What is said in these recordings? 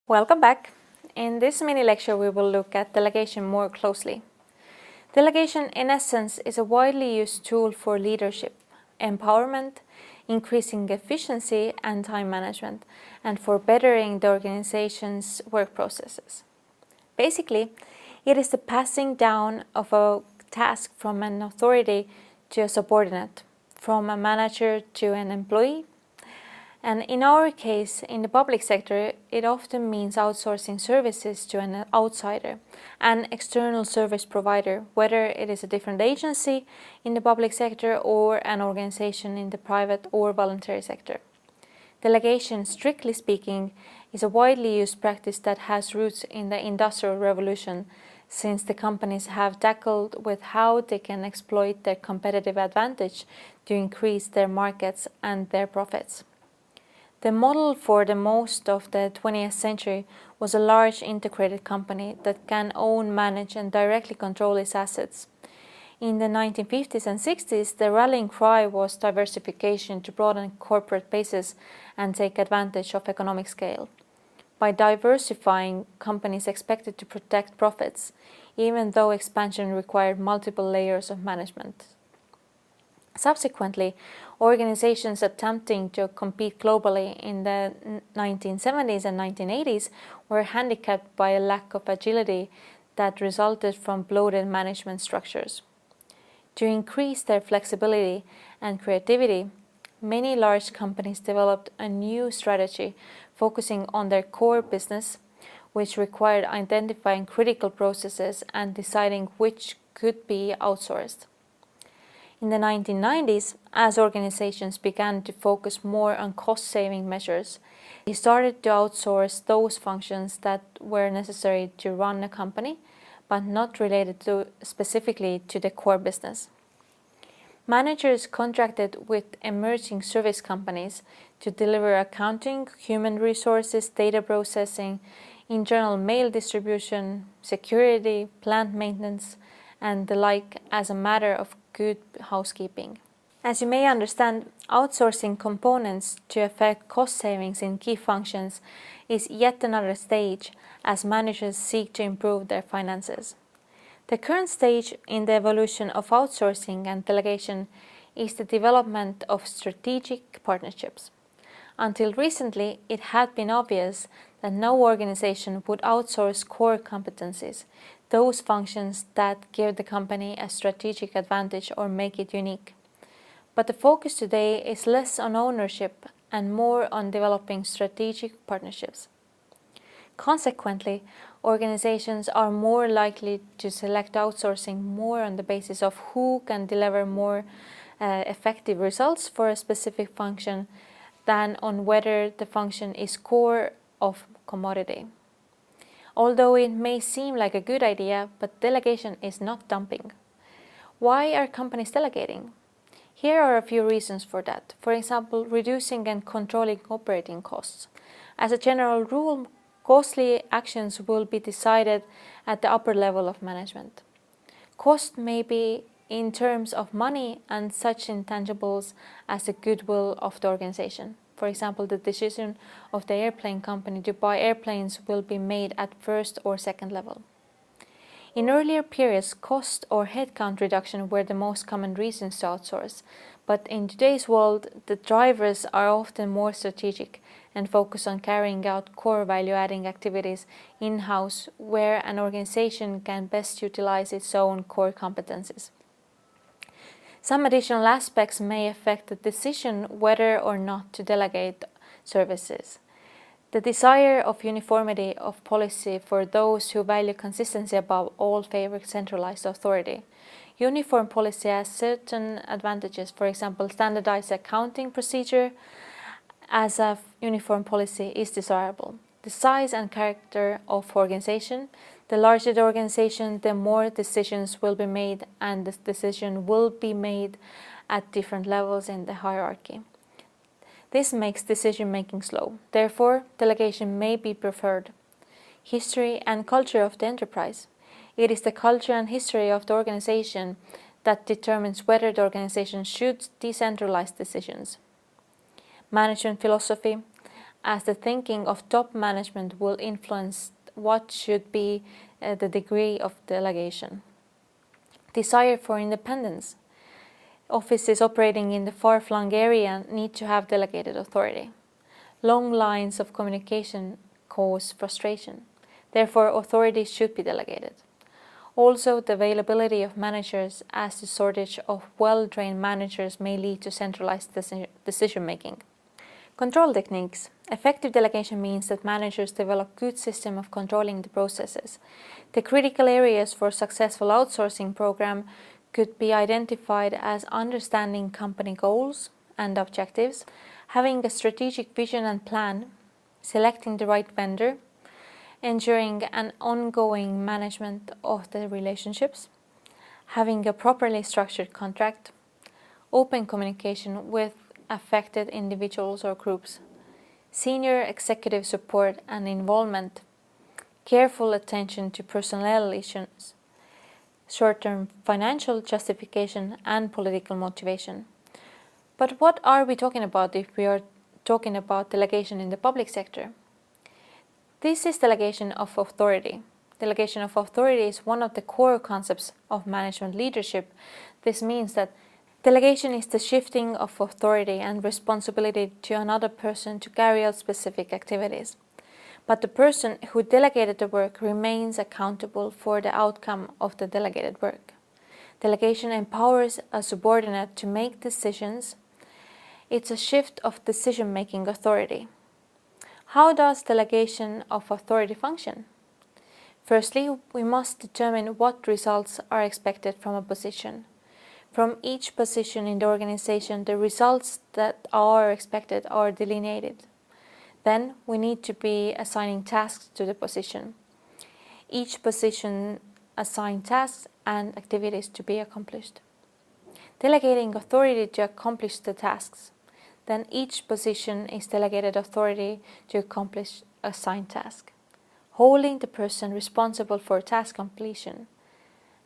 Welcome back. In this mini lecture, we will look at delegation more closely. Delegation, in essence, is a widely used tool for leadership, empowerment, increasing efficiency and time management, and for bettering the organization's work processes. Basically, it is the passing down of a task from an authority to a subordinate, from a manager to an employee. And in our case, in the public sector, it often means outsourcing services to an outsider, an external service provider, whether it is a different agency in the public sector or an organization in the private or voluntary sector. Delegation, strictly speaking, is a widely used practice that has roots in the Industrial Revolution, since the companies have tackled with how they can exploit their competitive advantage to increase their markets and their profits. The model for the most of the 20th century was a large integrated company that can own, manage, and directly control its assets. In the 1950s and 60s, the rallying cry was diversification to broaden corporate bases and take advantage of economic scale. By diversifying, companies expected to protect profits, even though expansion required multiple layers of management. Subsequently, organizations attempting to compete globally in the 1970s and 1980s were handicapped by a lack of agility that resulted from bloated management structures. To increase their flexibility and creativity, many large companies developed a new strategy focusing on their core business, which required identifying critical processes and deciding which could be outsourced. In the 1990s, as organizations began to focus more on cost-saving measures, they started to outsource those functions that were necessary to run a company, but not related specifically to the core business. Managers contracted with emerging service companies to deliver accounting, human resources, data processing, internal mail distribution, security, plant maintenance, and the like as a matter of good housekeeping. As you may understand, outsourcing components to effect cost savings in key functions is yet another stage as managers seek to improve their finances. The current stage in the evolution of outsourcing and delegation is the development of strategic partnerships. Until recently, it had been obvious that no organization would outsource core competencies, those functions that give the company a strategic advantage or make it unique. But the focus today is less on ownership and more on developing strategic partnerships. Consequently, organizations are more likely to select outsourcing more on the basis of who can deliver more effective results for a specific function than on whether the function is core of commodity. Although it may seem like a good idea, but delegation is not dumping. Why are companies delegating? Here are a few reasons for that. For example, reducing and controlling operating costs. As a general rule, costly actions will be decided at the upper level of management. Cost may be in terms of money and such intangibles as the goodwill of the organization. For example, the decision of the airplane company to buy airplanes will be made at first or second level. In earlier periods, cost or headcount reduction were the most common reasons to outsource, but in today's world, the drivers are often more strategic and focus on carrying out core value-adding activities in-house where an organization can best utilize its own core competencies. Some additional aspects may affect the decision whether or not to delegate services. The desire of uniformity of policy for those who value consistency above all favor centralized authority. Uniform policy has certain advantages, for example, standardized accounting procedure as a uniform policy is desirable. The size and character of organization. The larger the organization, the more decisions will be made, and the decision will be made at different levels in the hierarchy. This makes decision-making slow. Therefore, delegation may be preferred. History and culture of the enterprise. It is the culture and history of the organization that determines whether the organization should decentralize decisions. Management philosophy, as the thinking of top management will influence what should be the degree of delegation. Desire for independence. Offices operating in the far-flung area need to have delegated authority. Long lines of communication cause frustration. Therefore, authority should be delegated. Also, the availability of managers as the shortage of well-trained managers may lead to centralized decision-making. Control techniques. Effective delegation means that managers develop good system of controlling the processes. The critical areas for successful outsourcing program could be identified as understanding company goals and objectives, having a strategic vision and plan, selecting the right vendor, ensuring an ongoing management of the relationships, having a properly structured contract, open communication with affected individuals or groups, senior executive support and involvement, careful attention to personnel issues, short-term financial justification and political motivation. But what are we talking about if we are talking about delegation in the public sector? This is delegation of authority. Delegation of authority is one of the core concepts of management leadership. This means that delegation is the shifting of authority and responsibility to another person to carry out specific activities. But the person who delegated the work remains accountable for the outcome of the delegated work. Delegation empowers a subordinate to make decisions. It's a shift of decision-making authority. How does delegation of authority function? Firstly, we must determine what results are expected from a position. From each position in the organization, the results that are expected are delineated. Then we need to be assigning tasks to the position. Each position assigns tasks and activities to be accomplished. Delegating authority to accomplish the tasks. Then each position is delegated authority to accomplish a assigned task, holding the person responsible for task completion.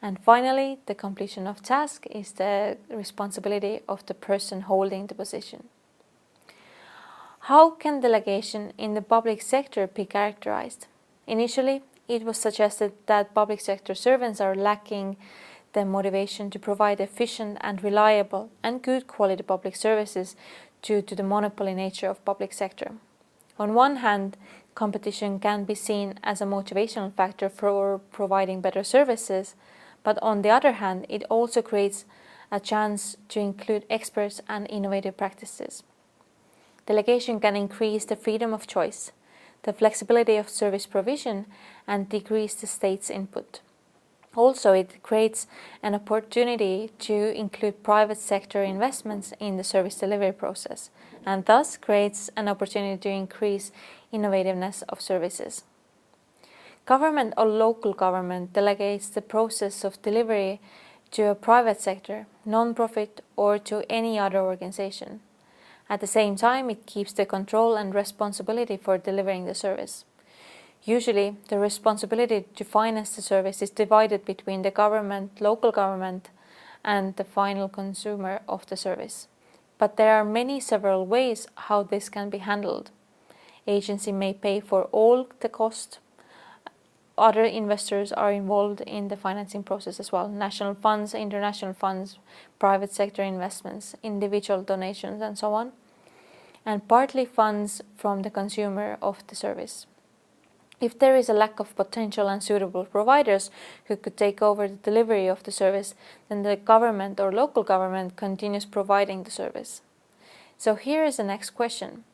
And finally, the completion of task is the responsibility of the person holding the position. How can delegation in the public sector be characterized? Initially, it was suggested that public sector servants are lacking the motivation to provide efficient and reliable and good quality public services due to the monopoly nature of public sector. On one hand, competition can be seen as a motivational factor for providing better services, but on the other hand, it also creates a chance to include experts and innovative practices. Delegation can increase the freedom of choice, the flexibility of service provision, and decrease the state's input. Also, it creates an opportunity to include private sector investments in the service delivery process, and thus creates an opportunity to increase innovativeness of services. Government or local government delegates the process of delivery to a private sector, non-profit, or to any other organization. At the same time, it keeps the control and responsibility for delivering the service. Usually, the responsibility to finance the service is divided between the government, local government, and the final consumer of the service. But there are several ways how this can be handled. Agency may pay for all the cost. Other investors are involved in the financing process as well. National funds, international funds, private sector investments, individual donations, and so on. And partly funds from the consumer of the service. If there is a lack of potential and suitable providers who could take over the delivery of the service, then the government or local government continues providing the service. So here is the next question.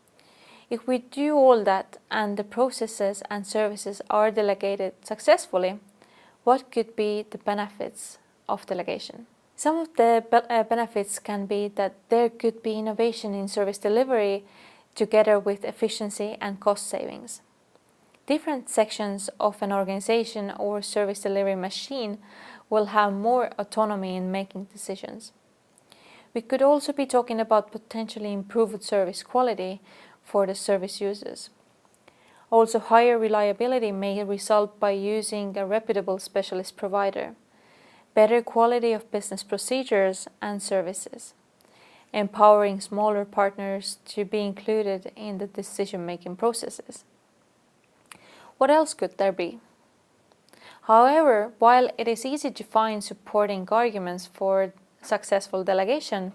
If we do all that and the processes and services are delegated successfully, what could be the benefits of delegation? Some of the benefits can be that there could be innovation in service delivery together with efficiency and cost savings. Different sections of an organization or service delivery machine will have more autonomy in making decisions. We could also be talking about potentially improved service quality for the service users. Also, higher reliability may result by using a reputable specialist provider. better quality of business procedures and services, empowering smaller partners to be included in the decision-making processes. What else could there be? However, while it is easy to find supporting arguments for successful delegation,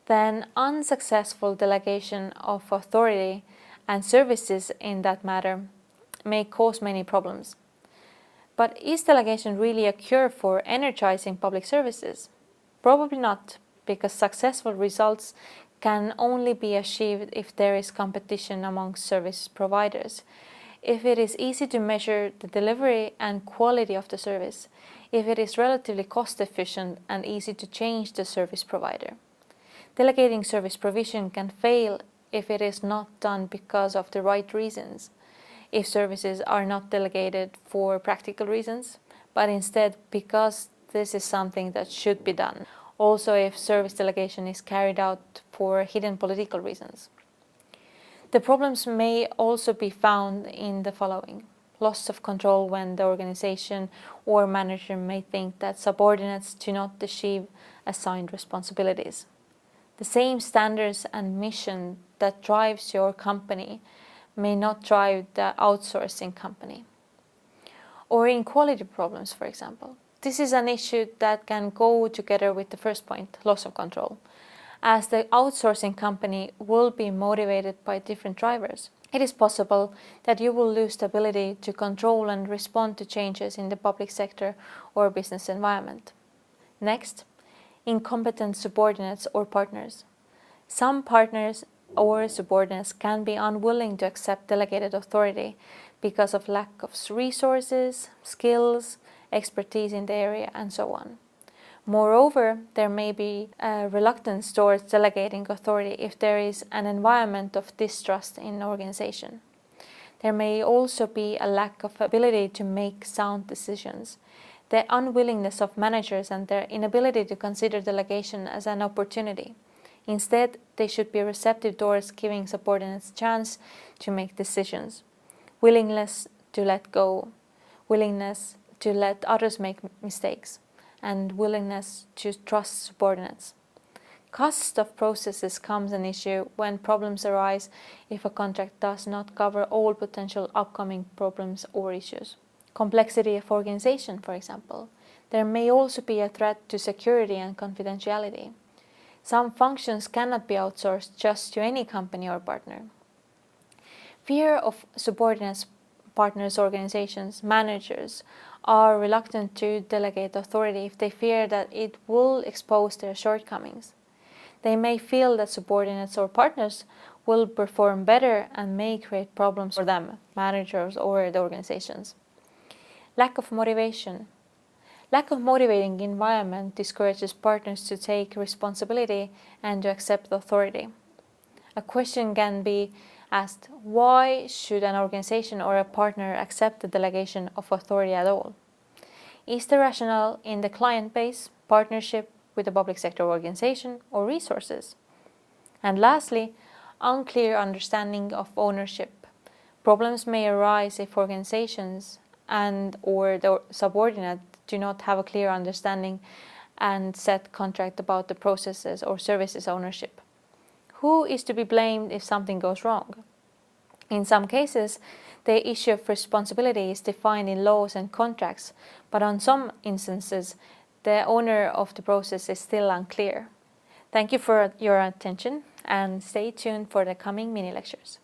then unsuccessful delegation of authority and services in that matter may cause many problems. But is delegation really a cure for energizing public services? Probably not, because successful results can only be achieved if there is competition among service providers, if it is easy to measure the delivery and quality of the service, if it is relatively cost efficient and easy to change the service provider. Delegating service provision can fail if it is not done because of the right reasons, if services are not delegated for practical reasons, but instead because this is something that should be done. Also, if service delegation is carried out for hidden political reasons. The problems may also be found in the following: loss of control when the organization or manager may think that subordinates do not achieve assigned responsibilities. The same standards and mission that drives your company may not drive the outsourcing company. Or inequality problems, for example. This is an issue that can go together with the first point, loss of control, as the outsourcing company will be motivated by different drivers. It is possible that you will lose the ability to control and respond to changes in the public sector or business environment. Next, incompetent subordinates or partners. Some partners or subordinates can be unwilling to accept delegated authority because of lack of resources, skills, expertise in the area, and so on. Moreover, there may be a reluctance towards delegating authority if there is an environment of distrust in an organization. There may also be a lack of ability to make sound decisions, the unwillingness of managers and their inability to consider delegation as an opportunity. Instead, they should be receptive towards giving subordinates a chance to make decisions, willingness to let go, willingness to let others make mistakes, and willingness to trust subordinates. Cost of processes comes an issue when problems arise if a contract does not cover all potential upcoming problems or issues. Complexity of organization, for example. There may also be a threat to security and confidentiality. Some functions cannot be outsourced just to any company or partner. Fear of subordinates, partners, organizations, managers are reluctant to delegate authority if they fear that it will expose their shortcomings. They may feel that subordinates or partners will perform better and may create problems for them, managers or the organizations. Lack of motivation. Lack of motivating environment discourages partners to take responsibility and to accept authority. A question can be asked: why should an organization or a partner accept the delegation of authority at all? Is the rationale in the client base, partnership with a public sector organization, or resources? And lastly, unclear understanding of ownership. Problems may arise if organizations and or the subordinate do not have a clear understanding and set contract about the processes or services ownership. Who is to be blamed if something goes wrong? In some cases, the issue of responsibility is defined in laws and contracts, but on some instances, the owner of the process is still unclear. Thank you for your attention and stay tuned for the coming mini lectures.